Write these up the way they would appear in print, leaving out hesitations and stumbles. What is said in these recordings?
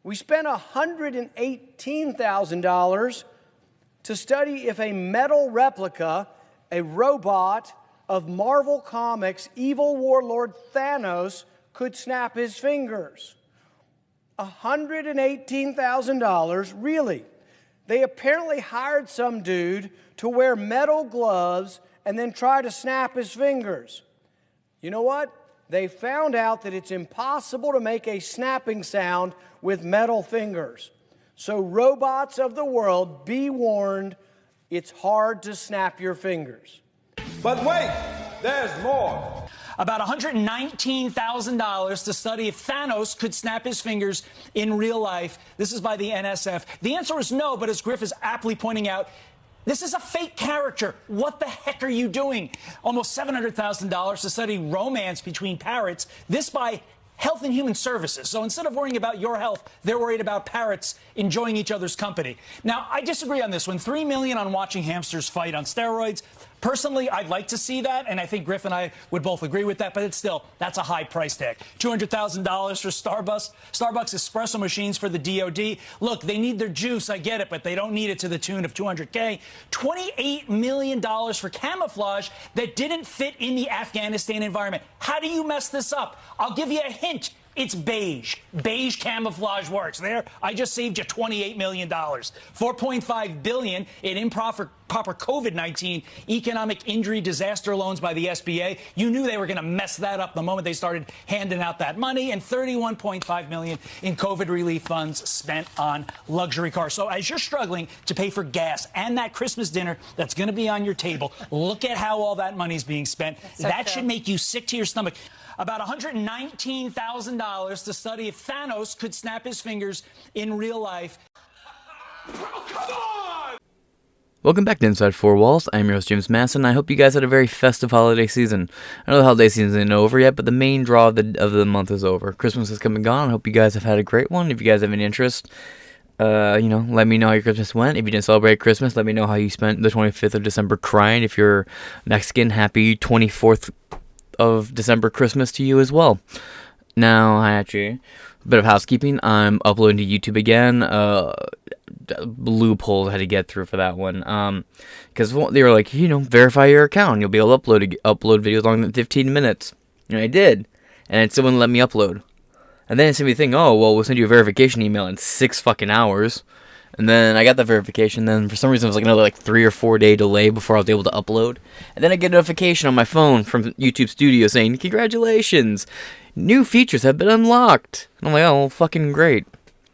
We spent $118,000 to study if a metal replica, a robot of Marvel Comics' evil warlord Thanos, could snap his fingers. $118,000, really. They apparently hired some dude to wear metal gloves and then try to snap his fingers. You know what? They found out that it's impossible to make a snapping sound with metal fingers. So robots of the world, be warned, it's hard to snap your fingers. But wait, there's more. About $119,000 to study if Thanos could snap his fingers in real life. This is by the NSF. The answer is no, but as Griff is aptly pointing out, this is a fake character. What the heck are you doing? Almost $700,000 to study romance between parrots. This by Health and Human Services. So instead of worrying about your health, they're worried about parrots enjoying each other's company. Now, I disagree on this one. $3 million on watching hamsters fight on steroids. Personally, I'd like to see that, and I think Griff and I would both agree with that, but it's still, that's a high price tag. $200,000 for Starbucks espresso machines for the DOD. Look, they need their juice, I get it, but they don't need it to the tune of $200K. $28 million for camouflage that didn't fit in the Afghanistan environment. How do you mess this up? I'll give you a hint. It's beige. Beige camouflage works. There, I just saved you $28 million. $4.5 billion in improper COVID-19 economic injury disaster loans by the SBA. You knew they were going to mess that up the moment they started handing out that money. And $31.5 million in COVID relief funds spent on luxury cars. So as you're struggling to pay for gas and that Christmas dinner that's going to be on your table, look at how all that money's being spent. That should make you sick to your stomach. About $119,000 to study if Thanos could snap his fingers in real life. Oh, come on! Welcome back to Inside Four Walls. I'm your host, James Masson. I hope you guys had a very festive holiday season. I know the holiday season isn't over yet, but the main draw of the month is over. Christmas has come and gone. I hope you guys have had a great one. If you guys have any interest, let me know how your Christmas went. If you didn't celebrate Christmas, let me know how you spent the 25th of December crying. If you're Mexican, happy 24th of December Christmas to you as well. Now, actually, a bit of housekeeping. I'm uploading to YouTube again. Loopholes I had to get through for that one. Because they were like, verify your account. You'll be able to upload videos longer than 15 minutes. And I did. And it still wouldn't let me upload. And then it sent me a thing, we'll send you a verification email in 6 fucking hours. And then I got the verification, then for some reason it was like another 3 or 4 day delay before I was able to upload. And then I get a notification on my phone from YouTube Studio saying, congratulations, new features have been unlocked. And I'm like, oh, well, fucking great.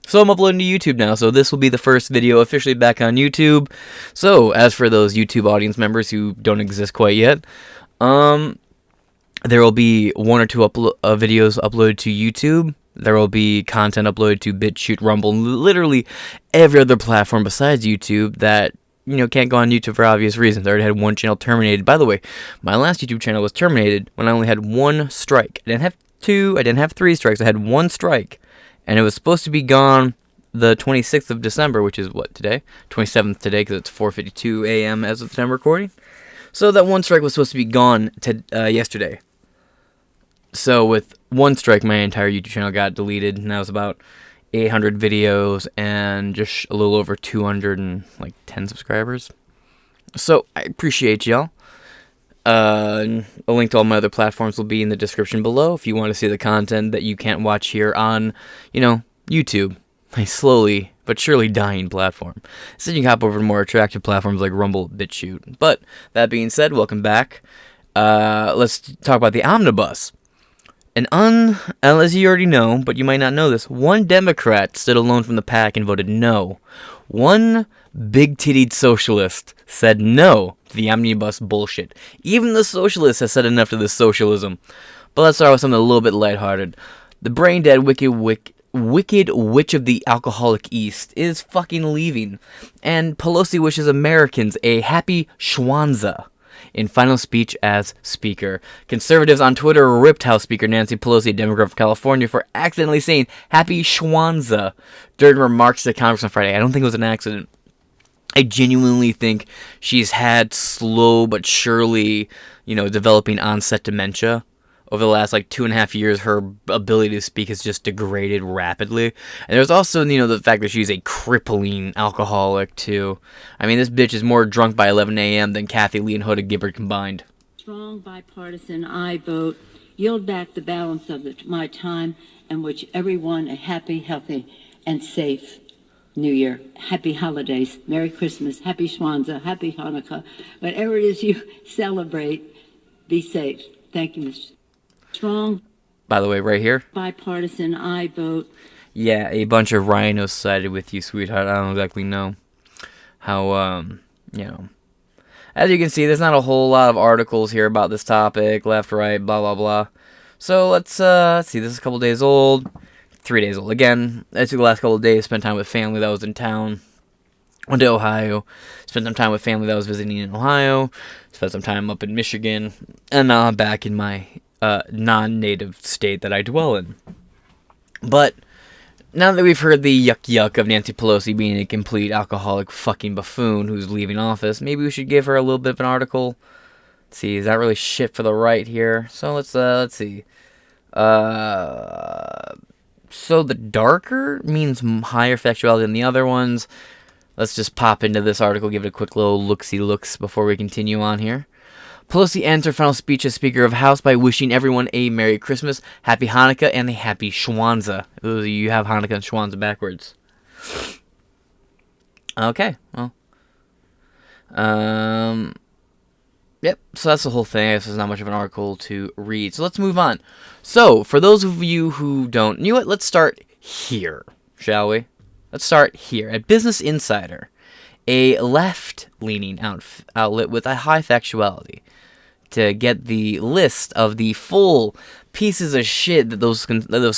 So I'm uploading to YouTube now, so this will be the first video officially back on YouTube. So, as for those YouTube audience members who don't exist quite yet, there will be 1 or 2 videos uploaded to YouTube. There will be content uploaded to BitChute, Rumble, and literally every other platform besides YouTube that, can't go on YouTube for obvious reasons. I already had 1 channel terminated. By the way, my last YouTube channel was terminated when I only had 1 strike. I didn't have 2, I didn't have 3 strikes, I had 1 strike. And it was supposed to be gone the 26th of December, which is what, today? 27th today, because it's 4:52 a.m. as of the time recording. So that 1 strike was supposed to be gone yesterday. So with 1 strike, my entire YouTube channel got deleted, and that was about 800 videos and just a little over 210 subscribers. So I appreciate y'all. A link to all my other platforms will be in the description below if you want to see the content that you can't watch here on, YouTube, a slowly but surely dying platform. So you can hop over to more attractive platforms like Rumble, BitChute. But that being said, welcome back. Let's talk about the Omnibus. As you already know, but you might not know this, 1 Democrat stood alone from the pack and voted no. 1 big-tittied socialist said no to the Omnibus bullshit. Even the socialists have said enough to this socialism. But let's start with something a little bit lighthearted. The brain-dead wicked witch of the alcoholic East is fucking leaving. And Pelosi wishes Americans a happy Schwanza in final speech as Speaker. Conservatives on Twitter ripped House Speaker Nancy Pelosi, a Democrat from California, for accidentally saying Happy Schwanza during remarks to Congress on Friday. I don't think it was an accident. I genuinely think she's had slow but surely, developing onset dementia over the last like 2.5 years, her ability to speak has just degraded rapidly. And there's also, the fact that she's a crippling alcoholic too. I mean, this bitch is more drunk by 11 a.m. than Kathy Lee and Hoda Gibbard combined. Strong bipartisan I vote yield back the balance of my time and wish everyone a happy, healthy, and safe New Year. Happy holidays. Merry Christmas. Happy Schwanza. Happy Hanukkah. Whatever it is you celebrate, be safe. Thank you, Mr. Strong. By the way, right here. Bipartisan I vote. Yeah, a bunch of rhinos sided with you, sweetheart. I don't exactly know how, As you can see, there's not a whole lot of articles here about this topic, left, right, blah, blah, blah. So let's see, this is a couple days old, 3 days old. Again, I took the last couple of days, spent time with family that was in town, went to Ohio, spent some time with family that was visiting in Ohio, spent some time up in Michigan, and now I'm back in my non-native state that I dwell in. But now that we've heard the yuck of Nancy Pelosi being a complete alcoholic fucking buffoon who's leaving office, maybe we should give her a little bit of an article. Let's see, is that really shit for the right here? So let's see. So the darker means higher sexuality than the other ones. Let's just pop into this article, give it a quick little look-see-looks before we continue on here. Pelosi ends her final speech as Speaker of House by wishing everyone a Merry Christmas, Happy Hanukkah, and a Happy Schwanza. Ooh, you have Hanukkah and Schwanza backwards. Okay, well. Yep, so that's the whole thing. I guess there's not much of an article to read. So let's move on. So, for those of you who don't, you know what? Let's start here, shall we? Let's start here at Business Insider, a left-leaning outlet with a high factuality, to get the list of the full pieces of shit that those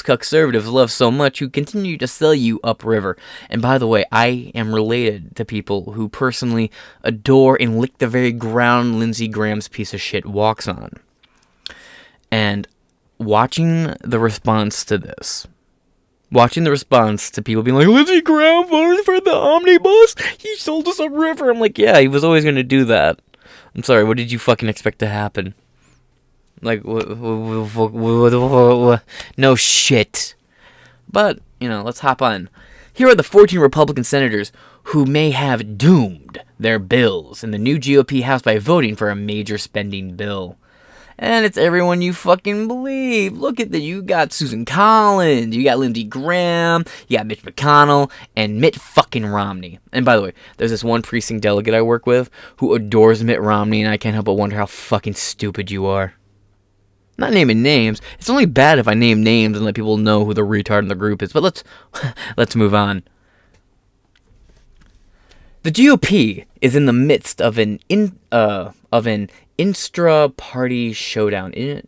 conservatives love so much who continue to sell you upriver. And by the way, I am related to people who personally adore and lick the very ground Lindsey Graham's piece of shit walks on. And watching the response to this, watching the response to people being like, Lindsey Graham voted for the Omnibus? He sold us upriver. I'm like, yeah, he was always going to do that. I'm sorry, what did you fucking expect to happen? Like, no shit. But, let's hop on. Here are the 14 Republican senators who may have doomed their bills in the new GOP House by voting for a major spending bill. And it's everyone you fucking believe. Look at that. You got Susan Collins, you got Lindsey Graham, you got Mitch McConnell, and Mitt fucking Romney. And by the way, there's this one precinct delegate I work with who adores Mitt Romney, and I can't help but wonder how fucking stupid you are. Not naming names. It's only bad if I name names and let people know who the retard in the group is. But let's move on. The GOP is in the midst of an intra-party showdown.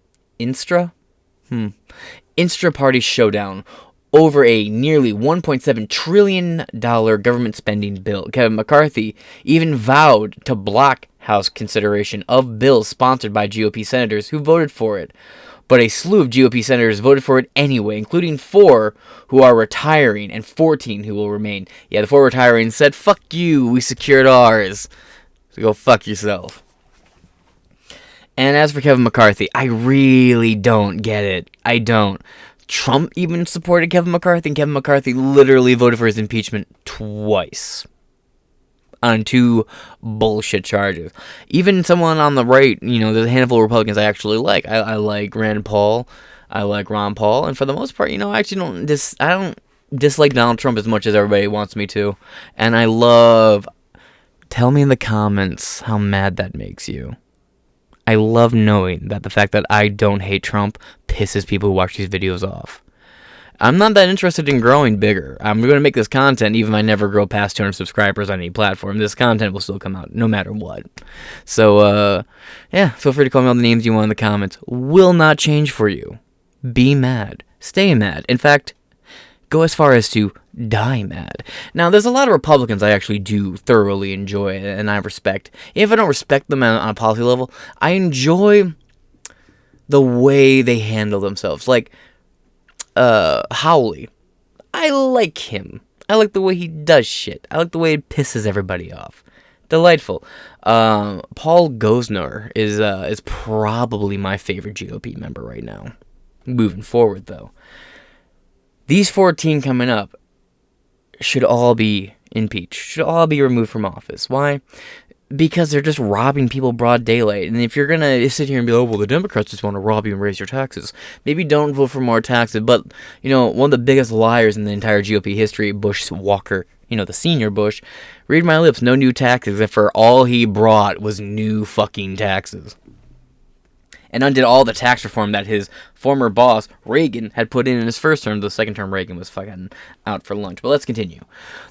Intra-party showdown over a nearly $1.7 trillion government spending bill. Kevin McCarthy even vowed to block House consideration of bills sponsored by GOP senators who voted for it. But a slew of GOP senators voted for it anyway, including 4 who are retiring and 14 who will remain. Yeah, the 4 retiring said, fuck you, we secured ours. So go fuck yourself. And as for Kevin McCarthy, I really don't get it. I don't. Trump even supported Kevin McCarthy, and Kevin McCarthy literally voted for his impeachment twice on 2 bullshit charges. Even someone on the right, there's a handful of Republicans I actually like. I like Rand Paul. I like Ron Paul. And for the most part, I actually don't dislike Donald Trump as much as everybody wants me to. And I love... Tell me in the comments how mad that makes you. I love knowing that the fact that I don't hate Trump pisses people who watch these videos off. I'm not that interested in growing bigger. I'm going to make this content even if I never grow past 200 subscribers on any platform. This content will still come out no matter what. So, feel free to call me all the names you want in the comments. Will not change for you. Be mad. Stay mad. In fact, go as far as to die mad. Now, there's a lot of Republicans I actually do thoroughly enjoy and I respect. If I don't respect them on a policy level, I enjoy the way they handle themselves. Like, Howley. I like him. I like the way he does shit. I like the way it pisses everybody off. Delightful. Paul Gosner is probably my favorite GOP member right now. Moving forward, though, these 14 coming up should all be impeached, should all be removed from office. Why? Because they're just robbing people broad daylight. And if you're going to sit here and be, oh, well, the Democrats just want to rob you and raise your taxes, maybe don't vote for more taxes. But, one of the biggest liars in the entire GOP history, Bush Walker, the senior Bush, read my lips, no new taxes, except for all he brought was new fucking taxes. And undid all the tax reform that his former boss, Reagan, had put in his first term. The second term, Reagan was fucking out for lunch. But let's continue.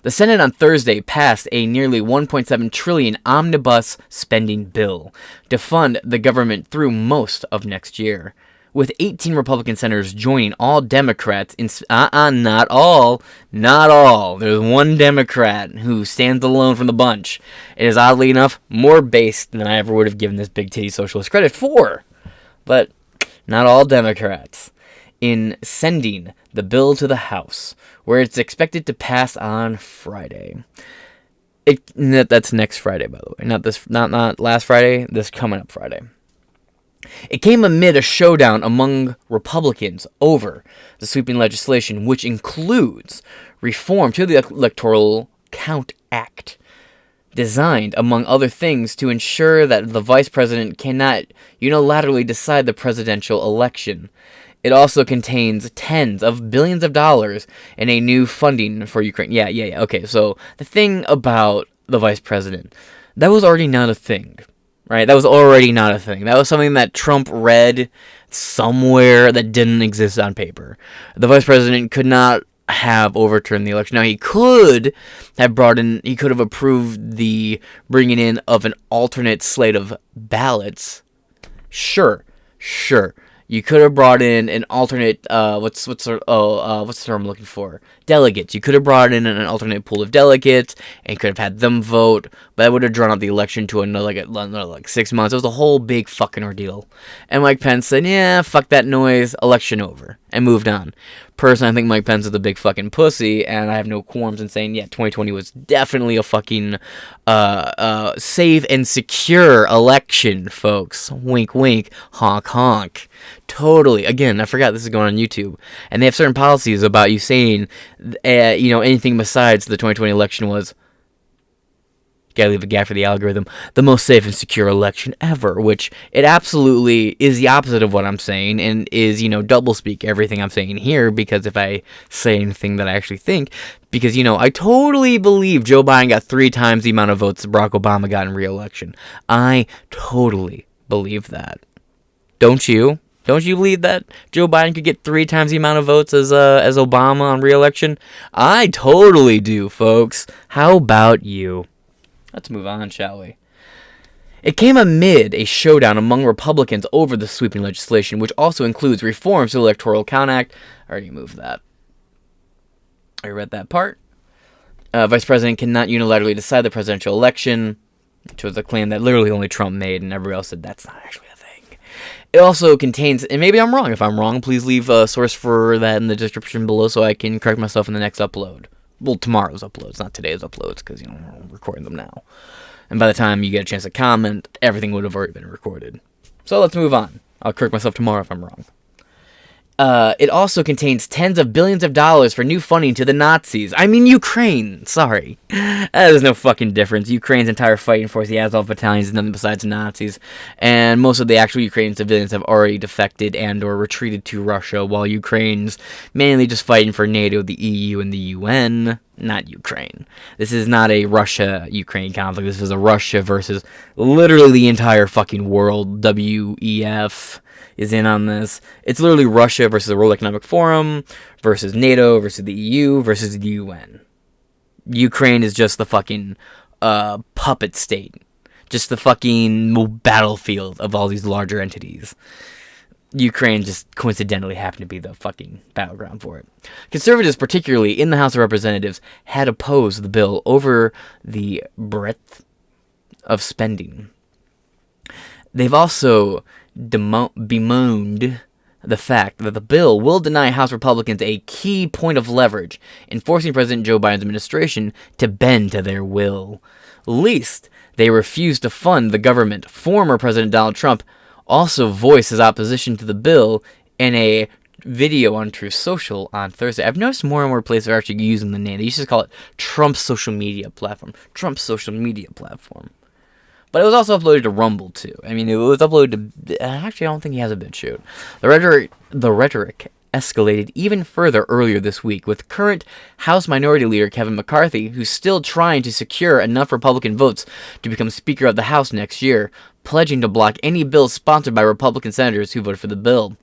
The Senate on Thursday passed a nearly $1.7 trillion omnibus spending bill to fund the government through most of next year, with 18 Republican senators joining all Democrats in... not all. There's one Democrat who stands alone from the bunch. It is, oddly enough, more based than I ever would have given this big titty socialist credit for. But not all Democrats, in sending the bill to the House, where it's expected to pass on Friday. That's next Friday, by the way. Not last Friday, this coming up Friday. It came amid a showdown among Republicans over the sweeping legislation, which includes reform to the Electoral Count Act, designed, among other things, to ensure that the vice president cannot unilaterally decide the presidential election. It also contains tens of billions of dollars in a new funding for Ukraine. Yeah. Okay, so the thing about the vice president, that was already not a thing, right? That was already not a thing. That was something that Trump read somewhere that didn't exist on paper. The vice president could not have overturned the election. Now, he could have approved the bringing in of an alternate slate of ballots. Sure. You could have brought in an alternate, what's the term I'm looking for? Delegates. You could have brought in an alternate pool of delegates and could have had them vote, but that would have drawn out the election to another 6 months. It was a whole big fucking ordeal. And Mike Pence said, yeah, fuck that noise, election over, and moved on. Personally, I think Mike Pence is a big fucking pussy, and I have no qualms in saying, yeah, 2020 was definitely a fucking safe and secure election, folks. Wink, wink, honk, honk. Totally. Again, I forgot this is going on YouTube, and they have certain policies about you saying, anything besides the 2020 election was, gotta leave a gap for the algorithm, the most safe and secure election ever, which it absolutely is the opposite of what I'm saying, and is, doublespeak everything I'm saying here, because if I say anything that I actually think, because, I totally believe Joe Biden got 3 times the amount of votes Barack Obama got in re-election. I totally believe that. Don't you? Don't you believe that Joe Biden could get 3 times the amount of votes as Obama on re-election? I totally do, folks. How about you? Let's move on, shall we? It came amid a showdown among Republicans over the sweeping legislation, which also includes reforms to the Electoral Count Act. I already moved that. I read that part. Vice President cannot unilaterally decide the presidential election, which was a claim that literally only Trump made, and everybody else said that's not actually a thing. It also contains, and maybe I'm wrong. If I'm wrong, please leave a source for that in the description below so I can correct myself in the next upload. Well, tomorrow's uploads, not today's uploads, because, I'm recording them now. And by the time you get a chance to comment, everything would have already been recorded. So let's move on. I'll correct myself tomorrow if I'm wrong. It also contains tens of billions of dollars for new funding to the Nazis. I mean, Ukraine. Sorry. There's no fucking difference. Ukraine's entire fighting force, the Azov battalions, is nothing besides the Nazis. And most of the actual Ukrainian civilians have already defected and or retreated to Russia, while Ukraine's mainly just fighting for NATO, the EU, and the UN. Not Ukraine. This is not a Russia-Ukraine conflict. This is a Russia versus literally the entire fucking world. WEF is in on this. It's literally Russia versus the World Economic Forum versus NATO versus the EU versus the UN. Ukraine is just the fucking puppet state. Just the fucking battlefield of all these larger entities. Ukraine just coincidentally happened to be the fucking battleground for it. Conservatives, particularly in the House of Representatives, had opposed the bill over the breadth of spending. They've also bemoaned the fact that the bill will deny House Republicans a key point of leverage in forcing President Joe Biden's administration to bend to their will. least they refuse to fund the government. Former President Donald Trump also voiced his opposition to the bill in a video on Truth Social on Thursday. I've noticed more and more places are actually using the name. They used to call it Trump's social media platform. Trump's social media platform. But it was also uploaded to Rumble, too. I mean, it was uploaded to... Actually, I don't think he has a BitChute. The rhetoric escalated even further earlier this week, with current House Minority Leader Kevin McCarthy, who's still trying to secure enough Republican votes to become Speaker of the House next year, pledging to block any bills sponsored by Republican senators who voted for the bill.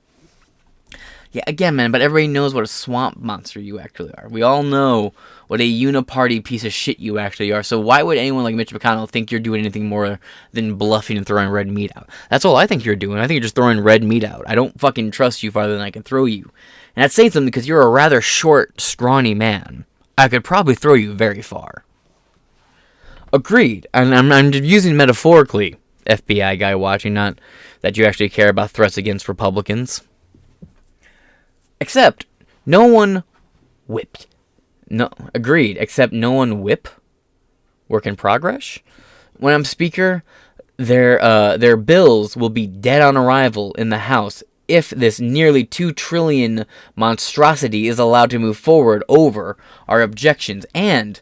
Yeah, again, man, but everybody knows what a swamp monster you actually are. We all know what a uniparty piece of shit you actually are. So why would anyone like Mitch McConnell think you're doing anything more than bluffing and throwing red meat out? That's all I think you're doing. I think you're just throwing red meat out. I don't fucking trust you farther than I can throw you. And that's saying something because you're a rather short, scrawny man. I could probably throw you very far. Agreed. And I'm using metaphorically, FBI guy watching, not that you actually care about threats against Republicans. Except, no one whipped. No, agreed, except no one whip. Work in progress. When I'm Speaker, their bills will be dead on arrival in the House if this nearly $2 trillion monstrosity is allowed to move forward over our objections and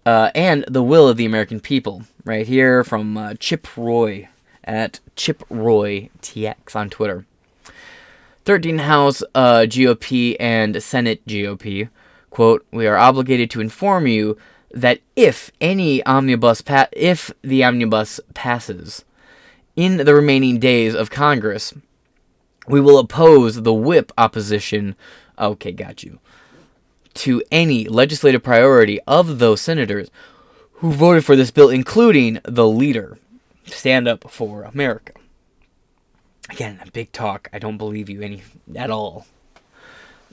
the will of the American people. Right here from Chip Roy at Chip Roy TX on Twitter. 13 House GOP and Senate GOP, quote, "We are obligated to inform you that if the omnibus passes in the remaining days of Congress, we will oppose the whip opposition," okay, got you, "to any legislative priority of those senators who voted for this bill, including the leader. Stand up for America." Again, big talk. I don't believe you at all.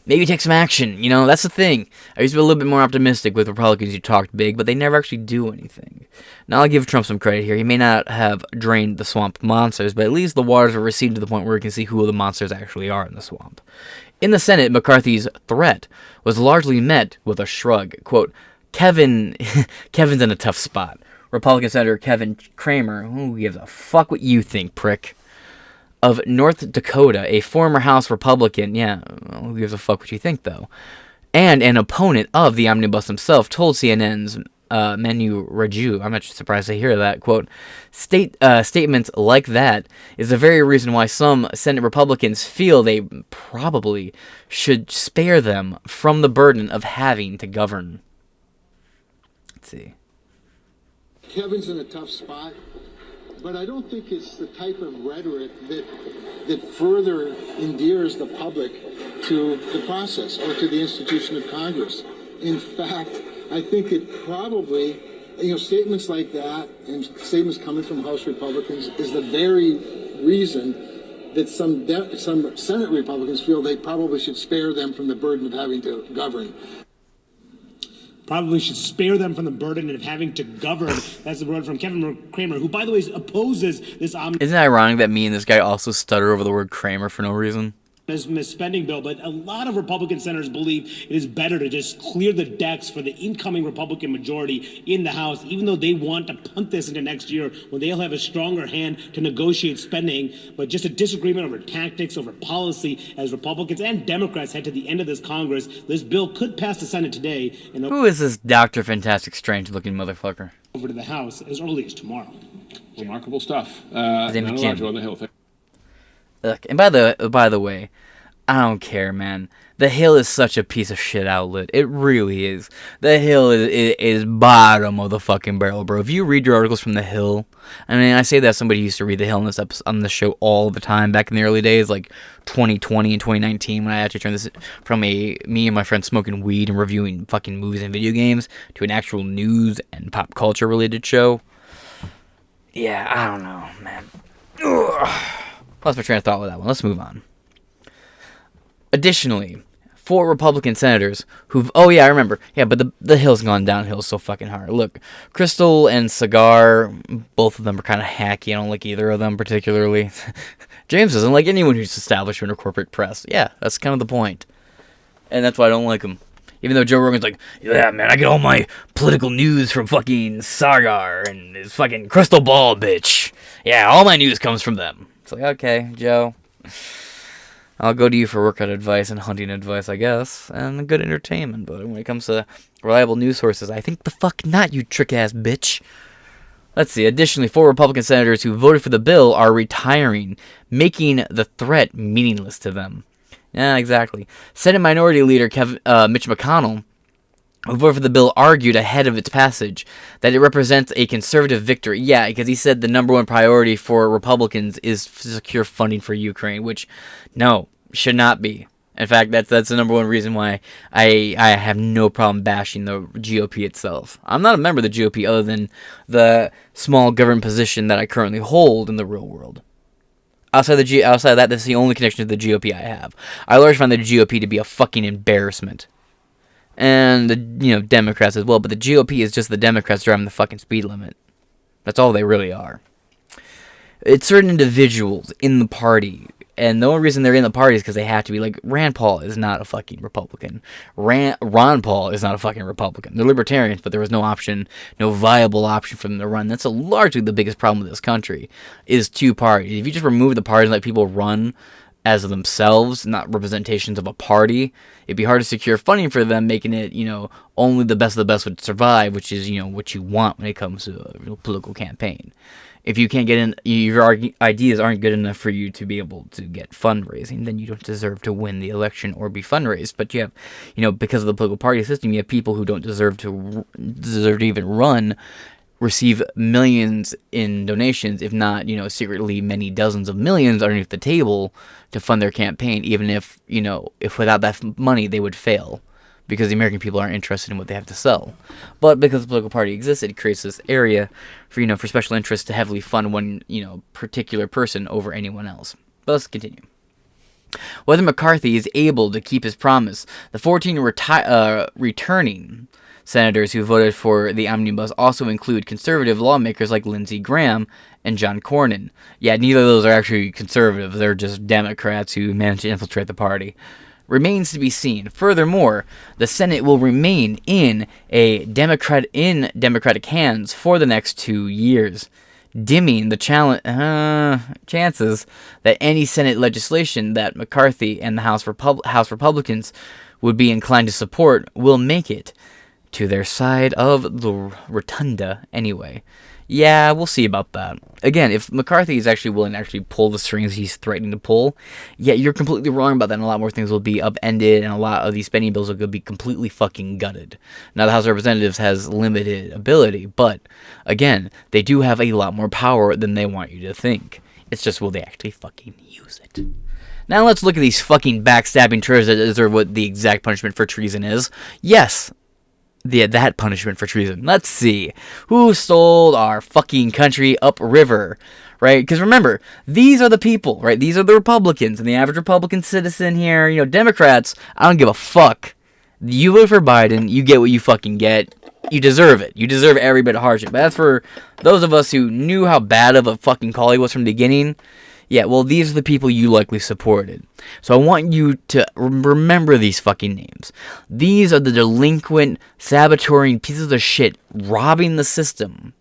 Maybe take some action. You know, that's the thing. I used to be a little bit more optimistic with Republicans who talked big, but they never actually do anything. Now, I'll give Trump some credit here. He may not have drained the swamp monsters, but at least the waters have receded to the point where we can see who the monsters actually are in the swamp. In the Senate, McCarthy's threat was largely met with a shrug. Quote, Kevin's in a tough spot. Republican Senator Kevin Cramer, who gives a fuck what you think, prick, of North Dakota, a former House Republican, who gives a fuck what you think, though, and an opponent of the omnibus himself, told CNN's Manu Raju, I'm not surprised to hear that, quote, statements like that is the very reason why some Senate Republicans feel they probably should spare them from the burden of having to govern. Let's see. Kevin's in a tough spot. But I don't think it's the type of rhetoric that further endears the public to the process or to the institution of Congress. In fact, I think it probably, statements like that and statements coming from House Republicans is the very reason that some Senate Republicans feel they probably should spare them from the burden of having to govern. Probably should spare them from the burden of having to govern. That's the word from Kevin Cramer, who, by the way, opposes this omnibus. Isn't it ironic that me and this guy also stutter over the word Kramer for no reason? Spending bill, but a lot of Republican senators believe it is better to just clear the decks for the incoming Republican majority in the House, even though they want to punt this into next year when they'll have a stronger hand to negotiate spending. But just a disagreement over tactics, over policy, as Republicans and Democrats head to the end of this Congress. This bill could pass the Senate today. And who is this Dr. Fantastic Strange-looking motherfucker? Over to the House as early as tomorrow. Remarkable stuff. His name is Jim. On the Hill. Look, and by the way, I don't care, man. The Hill is such a piece of shit outlet. It really is. The Hill is bottom of the fucking barrel, bro. If you read your articles from The Hill, I mean, I say that somebody used to read The Hill on this show all the time back in the early days, like 2020 and 2019, when I actually turned this from me and my friends smoking weed and reviewing fucking movies and video games to an actual news and pop culture related show. Yeah, I don't know, man. Ugh. Lost my train of thought with that one. Let's move on. Additionally, 4 Republican senators who've... Oh, yeah, I remember. Yeah, but the Hill's gone downhill so fucking hard. Look, Crystal and Cigar, both of them are kind of hacky. I don't like either of them particularly. James doesn't like anyone who's establishment or corporate press. Yeah, that's kind of the point. And that's why I don't like him. Even though Joe Rogan's like, yeah, man, I get all my political news from fucking Sagar and his fucking crystal ball, bitch. Yeah, all my news comes from them. It's like, okay, Joe, I'll go to you for workout advice and hunting advice, I guess, and good entertainment. But when it comes to reliable news sources, I think the fuck not, you trick-ass bitch. Let's see. Additionally, 4 Republican senators who voted for the bill are retiring, making the threat meaningless to them. Yeah, exactly. Senate Minority Leader Mitch McConnell, who voted for the bill, argued ahead of its passage that it represents a conservative victory. Yeah, because he said the number one priority for Republicans is to secure funding for Ukraine, which, no, should not be. In fact, that's the number one reason why I have no problem bashing the GOP itself. I'm not a member of the GOP other than the small government position that I currently hold in the real world. Outside of that, that's the only connection to the GOP I have. I largely find the GOP to be a fucking embarrassment. And the Democrats as well, but the GOP is just the Democrats driving the fucking speed limit. That's all they really are. It's certain individuals in the party, and the only reason they're in the party is because they have to be. Like, Rand Paul is not a fucking Republican. Ron Paul is not a fucking Republican. They're libertarians, but there was no option, no viable option for them to run. That's largely the biggest problem with this country, is two parties. If you just remove the parties and let people run as themselves, not representations of a party, it'd be hard to secure funding for them, making it, only the best of the best would survive, which is, what you want when it comes to a political campaign. If you can't get in, your ideas aren't good enough for you to be able to get fundraising, then you don't deserve to win the election or be fundraised. But you have, because of the political party system, you have people who don't deserve to even run, receive millions in donations, if not, secretly many dozens of millions underneath the table to fund their campaign, even if without that money they would fail, because the American people aren't interested in what they have to sell. But because the political party exists, it creates this area for special interests to heavily fund one particular person over anyone else. But let's continue. Whether McCarthy is able to keep his promise, the 14 returning senators who voted for the Omnibus also include conservative lawmakers like Lindsey Graham and John Cornyn. Yeah, neither of those are actually conservative. They're just Democrats who managed to infiltrate the party. Remains to be seen. Furthermore, the Senate will remain in Democratic hands for the next 2 years, dimming the chances that any Senate legislation that McCarthy and the House Republicans would be inclined to support will make it to their side of the rotunda anyway. Yeah, we'll see about that. Again, if McCarthy is actually willing to actually pull the strings he's threatening to pull, yeah, you're completely wrong about that, and a lot more things will be upended, and a lot of these spending bills will be completely fucking gutted. Now, the House of Representatives has limited ability, but, again, they do have a lot more power than they want you to think. It's just, will they actually fucking use it? Now let's look at these fucking backstabbing traitors that deserve what the exact punishment for treason is. Yes, that punishment for treason. Let's see. Who stole our fucking country upriver? Right? Because remember, these are the people, right? These are the Republicans, and the average Republican citizen here, Democrats, I don't give a fuck. You vote for Biden, you get what you fucking get. You deserve it. You deserve every bit of hardship. But as for those of us who knew how bad of a fucking call he was from the beginning, yeah, well, these are the people you likely supported. So I want you to remember these fucking names. These are the delinquent, saboteuring pieces of shit robbing the system,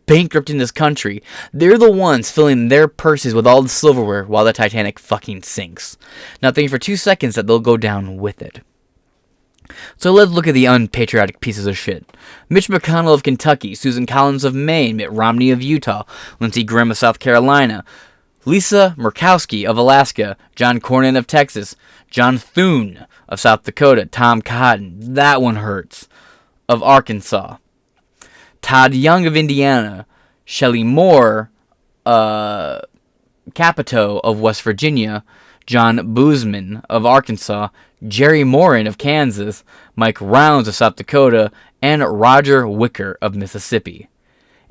bankrupting this country. They're the ones filling their purses with all the silverware while the Titanic fucking sinks. Not thinking for 2 seconds that they'll go down with it. So let's look at the unpatriotic pieces of shit. Mitch McConnell of Kentucky, Susan Collins of Maine, Mitt Romney of Utah, Lindsey Graham of South Carolina, Lisa Murkowski of Alaska, John Cornyn of Texas, John Thune of South Dakota, Tom Cotton, that one hurts, of Arkansas, Todd Young of Indiana, Shelley Moore, Capito of West Virginia, John Boozman of Arkansas, Jerry Morin of Kansas, Mike Rounds of South Dakota, and Roger Wicker of Mississippi.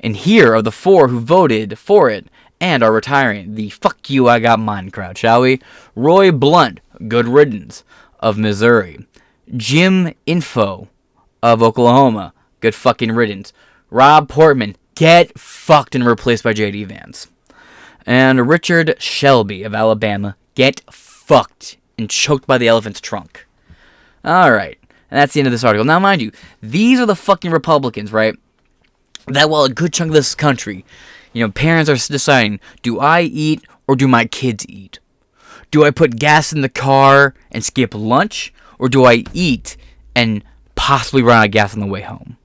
And here are the 4 who voted for it and are retiring. The fuck you, I got mine crowd, shall we? Roy Blunt, good riddance, of Missouri. Jim Info of Oklahoma, good fucking riddance. Rob Portman, get fucked and replaced by J.D. Vance. And Richard Shelby of Alabama, get fucked and choked by the elephant's trunk. Alright, And that's the end of this article. Now, mind you, these are the fucking Republicans, right? That while a good chunk of this country, parents are deciding, do I eat or do my kids eat? Do I put gas in the car and skip lunch? Or do I eat and possibly run out of gas on the way home?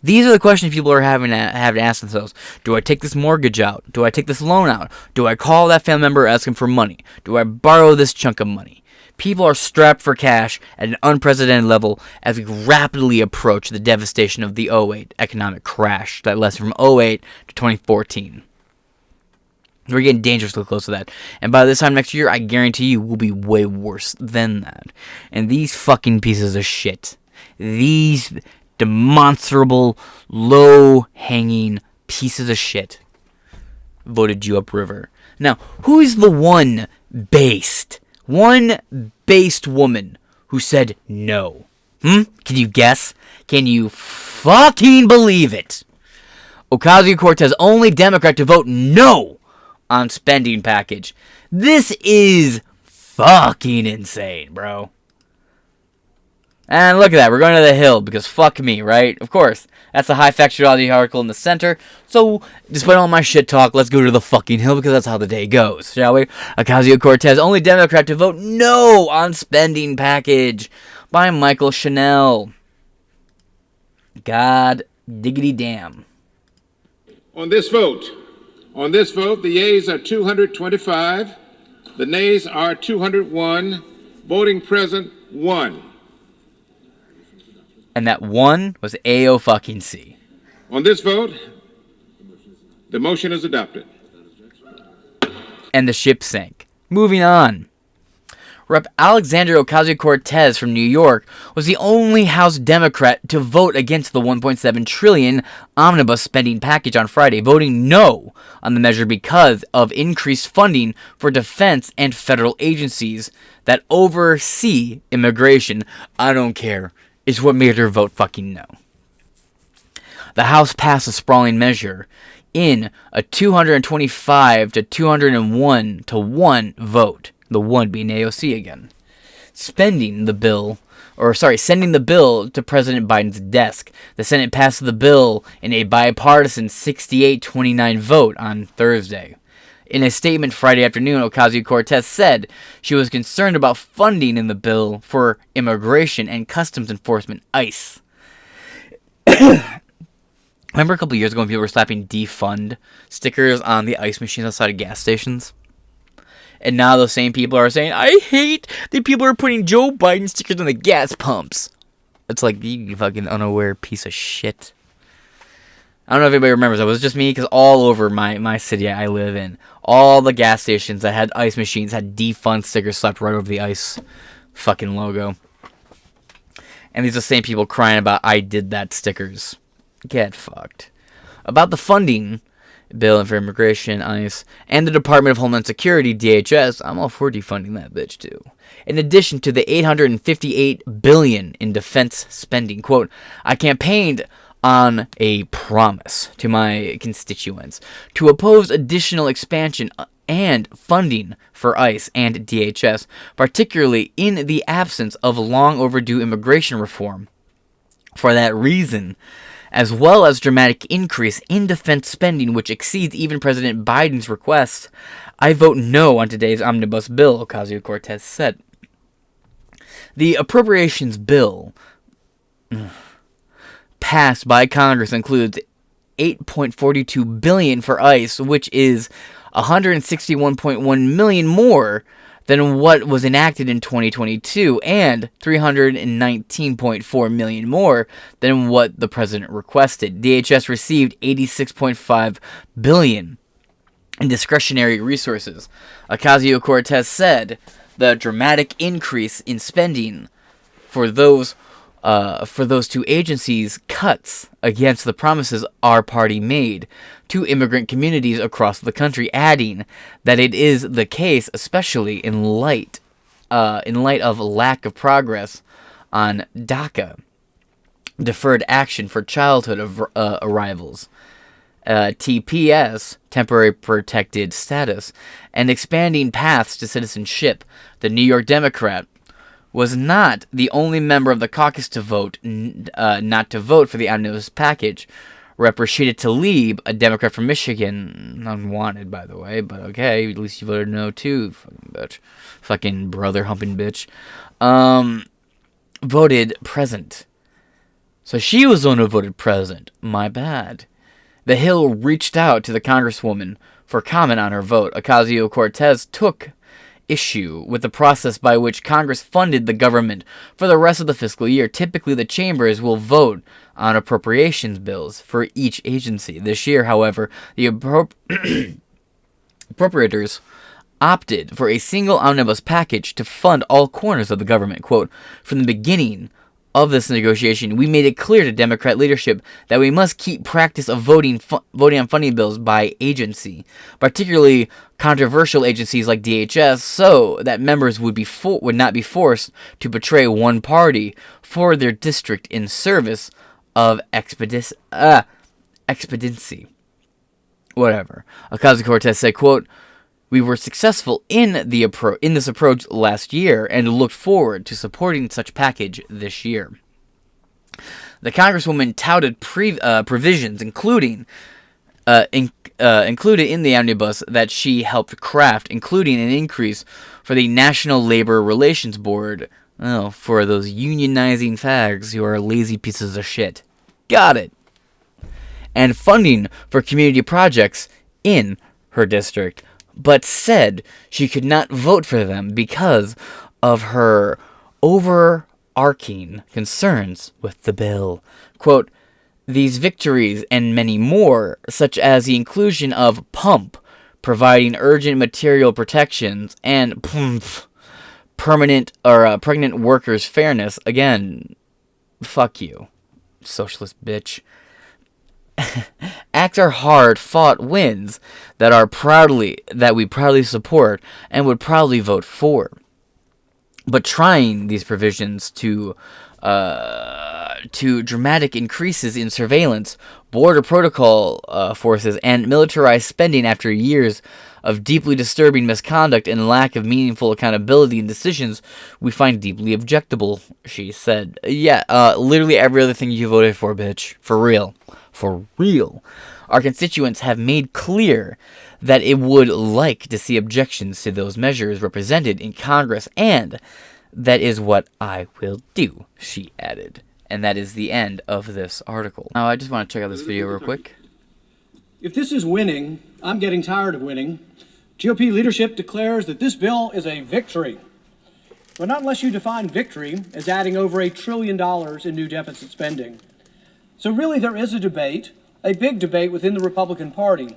These are the questions people are having to ask themselves. Do I take this mortgage out? Do I take this loan out? Do I call that family member and ask him for money? Do I borrow this chunk of money? People are strapped for cash at an unprecedented level as we rapidly approach the devastation of the '08 economic crash that lasted from '08 to 2014. We're getting dangerously close to that. And by this time next year, I guarantee you we'll be way worse than that. And these fucking pieces of shit, these demonstrable, low-hanging pieces of shit voted you upriver. Now, who is the one based woman who said no? Can you guess? Can you fucking believe it? Ocasio-Cortez, only Democrat to vote no on spending package. This is fucking insane, bro. And look at that, we're going to the Hill, because fuck me, right? Of course, that's the high factuality article in the center. So, despite all my shit talk, let's go to the fucking Hill, because that's how the day goes, shall we? Ocasio-Cortez, only Democrat to vote no on spending package, by Michael Chanel. God diggity damn. On this vote, the yeas are 225, the nays are 201, voting present 1. And that one was AOC. On this vote, the motion is adopted. And the ship sank. Moving on. Rep. Alexandria Ocasio-Cortez from New York was the only House Democrat to vote against the $1.7 trillion Omnibus spending package on Friday, voting no on the measure because of increased funding for defense and federal agencies that oversee immigration. I don't care. Is what made her vote fucking no. The House passed a sprawling measure in a 225 to 201 to 1 vote, the 1 being AOC again. Sending the bill to President Biden's desk. The Senate passed the bill in a bipartisan 68-29 vote on Thursday. In a statement Friday afternoon, Ocasio-Cortez said she was concerned about funding in the bill for immigration and customs enforcement, ICE. Remember a couple years ago when people were slapping defund stickers on the ICE machines outside of gas stations? And now those same people are saying, I hate that people are putting Joe Biden stickers on the gas pumps. It's like, you fucking unaware piece of shit. I don't know if anybody remembers. It was just me, because all over my city I live in, all the gas stations that had ICE machines had defund stickers slapped right over the ICE fucking logo. And these are the same people crying about I did that stickers. Get fucked. About the funding bill for immigration, ICE, and the Department of Homeland Security, DHS, I'm all for defunding that bitch too. In addition to the $858 billion in defense spending, quote, I campaigned on a promise to my constituents to oppose additional expansion and funding for ICE and DHS, particularly in the absence of long overdue immigration reform. For that reason, as well as dramatic increase in defense spending which exceeds even President Biden's request, I vote no on today's omnibus bill, Ocasio-Cortez said. The appropriations bill passed by Congress includes $8.42 billion for ICE, which is $161.1 million more than what was enacted in 2022, and $319.4 million more than what the president requested. DHS received $86.5 billion in discretionary resources. Ocasio-Cortez said the dramatic increase in spending for those two agencies cuts against the promises our party made to immigrant communities across the country, adding that it is the case, especially in light of lack of progress on DACA, deferred action for childhood arrivals, TPS, temporary protected status, and expanding paths to citizenship. The New York Democrat was not the only member of the caucus to vote not to vote for the omnibus package. Rep. Rashida Tlaib, a Democrat from Michigan, unwanted by the way, but okay, at least you voted no too, fucking bitch, fucking brother humping bitch, voted present. So she was the one who voted present. My bad. The Hill reached out to the Congresswoman for comment on her vote. Ocasio-Cortez took issue with the process by which Congress funded the government for the rest of the fiscal year. Typically, the chambers will vote on appropriations bills for each agency. This year, however, the appropriators opted for a single omnibus package to fund all corners of the government. Quote, from the beginning of this negotiation, we made it clear to Democrat leadership that we must keep practice of voting on funding bills by agency, particularly controversial agencies like DHS, so that members would not be forced to betray one party for their district in service of expediency. Whatever. Ocasio-Cortez said, quote, we were successful in this approach last year and looked forward to supporting such package this year. The Congresswoman touted provisions, included in the omnibus that she helped craft, including an increase for the National Labor Relations Board. Oh, for those unionizing fags who are lazy pieces of shit. Got it. And funding for community projects in her district, but said she could not vote for them because of her overarching concerns with the bill. Quote, these victories and many more, such as the inclusion of PUMP, providing urgent material protections, and pregnant workers' fairness, again, fuck you, socialist bitch. Acts are hard-fought wins that we proudly support and would proudly vote for. But trying these provisions to dramatic increases in surveillance, border protocol forces, and militarized spending after years of deeply disturbing misconduct and lack of meaningful accountability in decisions, we find deeply objectable, she said. Yeah, literally every other thing you voted for, bitch. For real. For real. Our constituents have made clear that it would like to see objections to those measures represented in Congress, and that is what I will do, she added. And that is the end of this article. Now, I just want to check out this video real quick. If this is winning, I'm getting tired of winning. GOP leadership declares that this bill is a victory. But not unless you define victory as adding over $1 trillion in new deficit spending. So really there is a debate, a big debate within the Republican Party.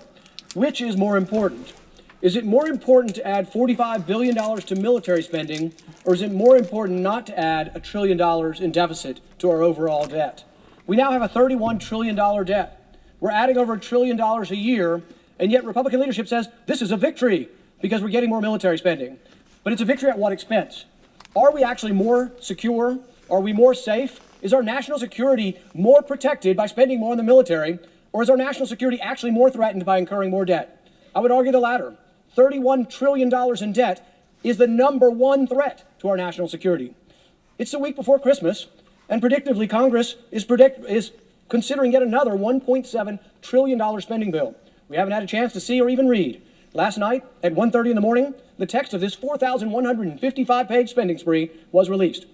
Which is more important? Is it more important to add $45 billion to military spending, or is it more important not to add $1 trillion in deficit to our overall debt? We now have a $31 trillion debt. We're adding over $1 trillion a year, and yet Republican leadership says this is a victory because we're getting more military spending. But it's a victory at what expense? Are we actually more secure? Are we more safe? Is our national security more protected by spending more in the military, or is our national security actually more threatened by incurring more debt? I would argue the latter. $31 trillion in debt is the number one threat to our national security. It's the week before Christmas, and predictably Congress is considering yet another $1.7 trillion spending bill. We haven't had a chance to see or even read. Last night at 1:30 in the morning, the text of this 4,155-page spending spree was released.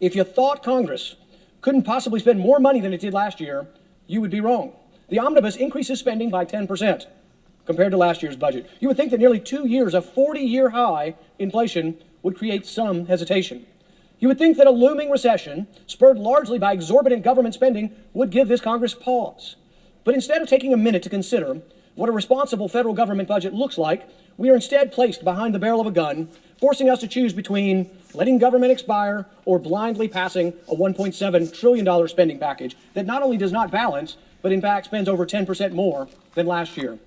If you thought Congress couldn't possibly spend more money than it did last year, you would be wrong. The Omnibus increases spending by 10% compared to last year's budget. You would think that nearly 2 years of 40-year high inflation would create some hesitation. You would think that a looming recession, spurred largely by exorbitant government spending, would give this Congress pause. But instead of taking a minute to consider what a responsible federal government budget looks like, we are instead placed behind the barrel of a gun, forcing us to choose between letting government expire or blindly passing a $1.7 trillion spending package that not only does not balance, but in fact spends over 10% more than last year.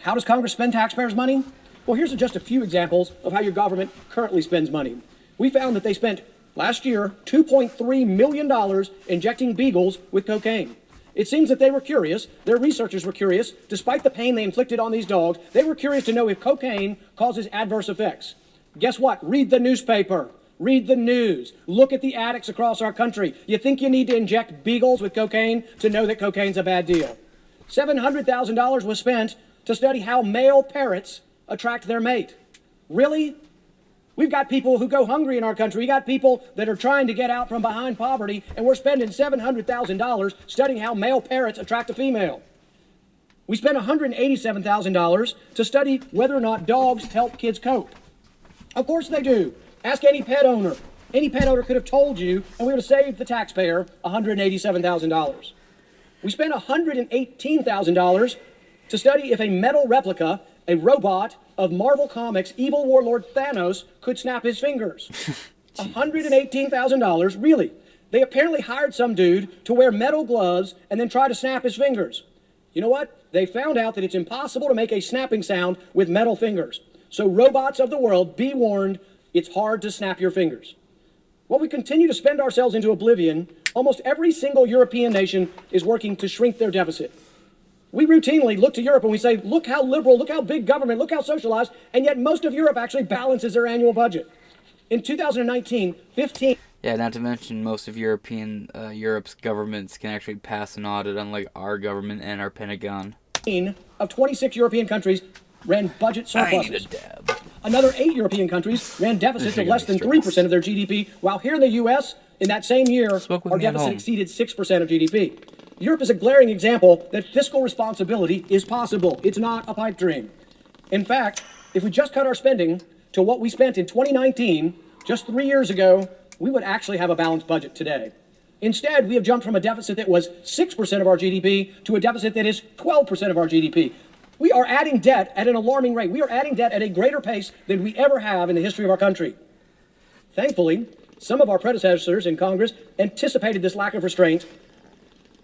How does Congress spend taxpayers' money? Well, here's just a few examples of how your government currently spends money. We found that they spent last year $2.3 million injecting beagles with cocaine. It seems that they were curious, their researchers were curious, despite the pain they inflicted on these dogs, they were curious to know if cocaine causes adverse effects. Guess what? Read the newspaper. Read the news. Look at the addicts across our country. You think you need to inject beagles with cocaine to know that cocaine's a bad deal? $700,000 was spent to study how male parrots attract their mate. Really? We've got people who go hungry in our country. We got people that are trying to get out from behind poverty, and we're spending $700,000 studying how male parrots attract a female. We spent $187,000 to study whether or not dogs help kids cope. Of course they do. Ask any pet owner. Any pet owner could have told you, and we would have saved the taxpayer $187,000. We spent $118,000 to study if a metal replica, a robot of Marvel Comics' evil warlord Thanos, could snap his fingers. $118,000, really. They apparently hired some dude to wear metal gloves and then try to snap his fingers. You know what? They found out that it's impossible to make a snapping sound with metal fingers. So robots of the world, be warned, it's hard to snap your fingers. While we continue to spend ourselves into oblivion, almost every single European nation is working to shrink their deficit. We routinely look to Europe and we say, look how liberal, look how big government, look how socialized, and yet most of Europe actually balances their annual budget. In 2019, 15... Yeah, not to mention most of Europe's governments can actually pass an audit, unlike our government and our Pentagon. Of 26 European countries ran budget surpluses. I need a dab. Another 8 European countries ran deficits of less than 3% of their GDP, while here in the U.S., in that same year, our deficit exceeded 6% of GDP. Europe is a glaring example that fiscal responsibility is possible. It's not a pipe dream. In fact, if we just cut our spending to what we spent in 2019, just 3 years ago, we would actually have a balanced budget today. Instead, we have jumped from a deficit that was 6% of our GDP to a deficit that is 12% of our GDP. We are adding debt at an alarming rate. We are adding debt at a greater pace than we ever have in the history of our country. Thankfully, some of our predecessors in Congress anticipated this lack of restraint,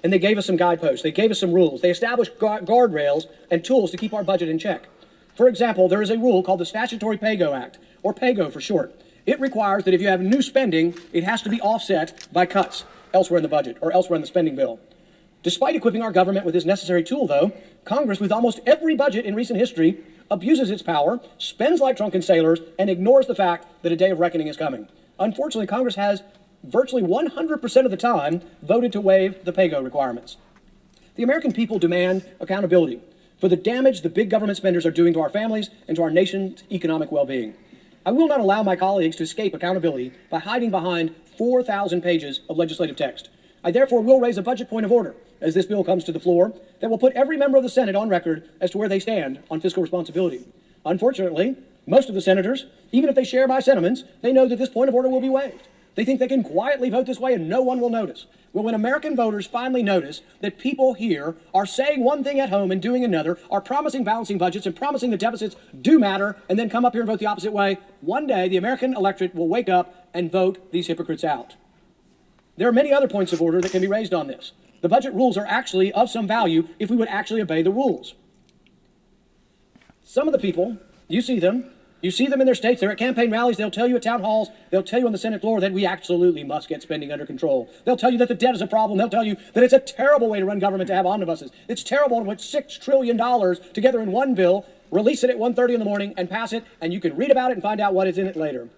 and they gave us some guideposts. They gave us some rules. They established guardrails and tools to keep our budget in check. For example, there is a rule called the Statutory Pay-Go Act, or PAYGO for short. It requires that if you have new spending, it has to be offset by cuts elsewhere in the budget or elsewhere in the spending bill. Despite equipping our government with this necessary tool, though, Congress, with almost every budget in recent history, abuses its power, spends like drunken sailors, and ignores the fact that a day of reckoning is coming. Unfortunately, Congress has virtually 100% of the time voted to waive the PAYGO requirements. The American people demand accountability for the damage the big government spenders are doing to our families and to our nation's economic well-being. I will not allow my colleagues to escape accountability by hiding behind 4,000 pages of legislative text. I therefore will raise a budget point of order as this bill comes to the floor that will put every member of the Senate on record as to where they stand on fiscal responsibility. Unfortunately, most of the senators, even if they share my sentiments, they know that this point of order will be waived. They think they can quietly vote this way and no one will notice. Well, when American voters finally notice that people here are saying one thing at home and doing another, are promising balancing budgets and promising the deficits do matter, and then come up here and vote the opposite way, one day the American electorate will wake up and vote these hypocrites out. There are many other points of order that can be raised on this. The budget rules are actually of some value if we would actually obey the rules. Some of the people, you see them in their states, they're at campaign rallies, they'll tell you at town halls, they'll tell you on the Senate floor that we absolutely must get spending under control. They'll tell you that the debt is a problem. They'll tell you that it's a terrible way to run government to have omnibuses. It's terrible to put $6 trillion together in one bill, release it at 1:30 in the morning, and pass it, and you can read about it and find out what is in it later.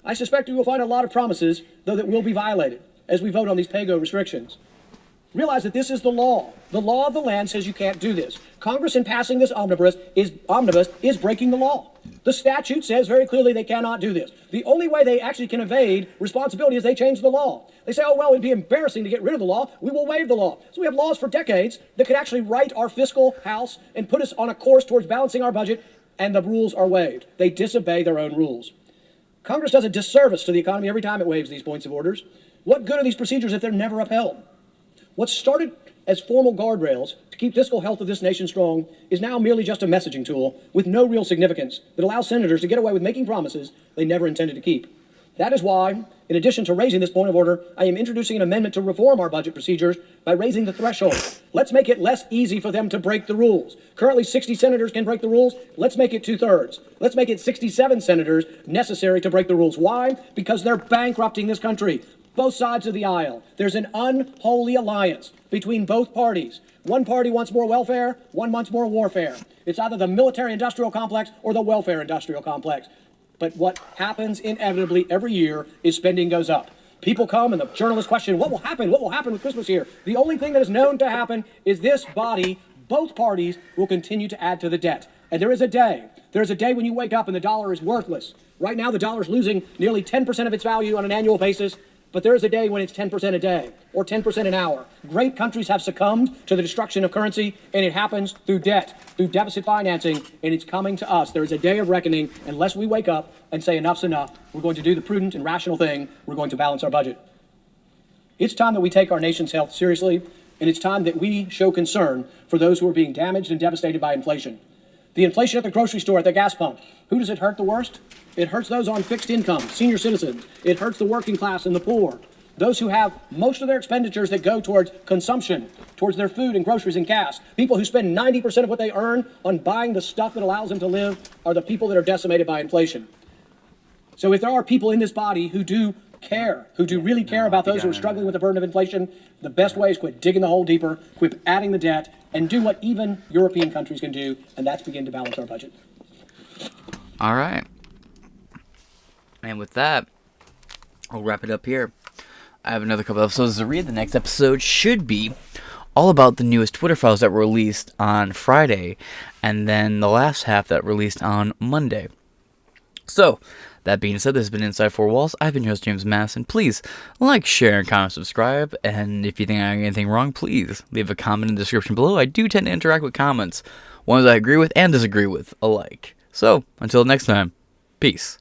I suspect we will find a lot of promises, though, that will be violated as we vote on these PAYGO restrictions. Realize that this is the law. The law of the land says you can't do this. Congress, in passing this omnibus, is breaking the law. The statute says very clearly they cannot do this. The only way they actually can evade responsibility is they change the law. They say, oh, well, it'd be embarrassing to get rid of the law. We will waive the law. So we have laws for decades that could actually right our fiscal house and put us on a course towards balancing our budget, and the rules are waived. They disobey their own rules. Congress does a disservice to the economy every time it waives these points of orders. What good are these procedures if they're never upheld? What started as formal guardrails to keep fiscal health of this nation strong is now merely just a messaging tool with no real significance that allows senators to get away with making promises they never intended to keep. That is why, in addition to raising this point of order, I am introducing an amendment to reform our budget procedures by raising the threshold. Let's make it less easy for them to break the rules. Currently, 60 senators can break the rules. Let's make it 2/3. Let's make it 67 senators necessary to break the rules. Why? Because they're bankrupting this country. Both sides of the aisle. There's an unholy alliance between both parties. One party wants more welfare, one wants more warfare. It's either the military-industrial complex or the welfare-industrial complex. But what happens inevitably every year is spending goes up. People come and the journalists question, what will happen? What will happen with Christmas here? The only thing that is known to happen is this body, both parties, will continue to add to the debt. And there is a day when you wake up and the dollar is worthless. Right now, the dollar is losing nearly 10% of its value on an annual basis, but there is a day when it's 10% a day or 10% an hour. Great countries have succumbed to the destruction of currency, and it happens through debt, through deficit financing, and it's coming to us. There is a day of reckoning. Unless we wake up and say enough's enough, we're going to do the prudent and rational thing. We're going to balance our budget. It's time that we take our nation's health seriously, and it's time that we show concern for those who are being damaged and devastated by inflation. The inflation at the grocery store, at the gas pump, who does it hurt the worst? It hurts those on fixed income, senior citizens. It hurts the working class and the poor. Those who have most of their expenditures that go towards consumption, towards their food and groceries and gas. People who spend 90% of what they earn on buying the stuff that allows them to live are the people that are decimated by inflation. So if there are people in this body who do care, who do really care about those who are struggling with the burden of inflation, the best way is quit digging the hole deeper, quit adding the debt, and do what even European countries can do, and that's begin to balance our budget. All right. And with that, I'll wrap it up here. I have another couple episodes to read. The next episode should be all about the newest Twitter files that were released on Friday, and then the last half that released on Monday. So, that being said, this has been Inside Four Walls. I've been your host, James Madison. Please like, share, and comment, subscribe. And if you think I got anything wrong, please leave a comment in the description below. I do tend to interact with comments, ones I agree with and disagree with alike. So, until next time, peace.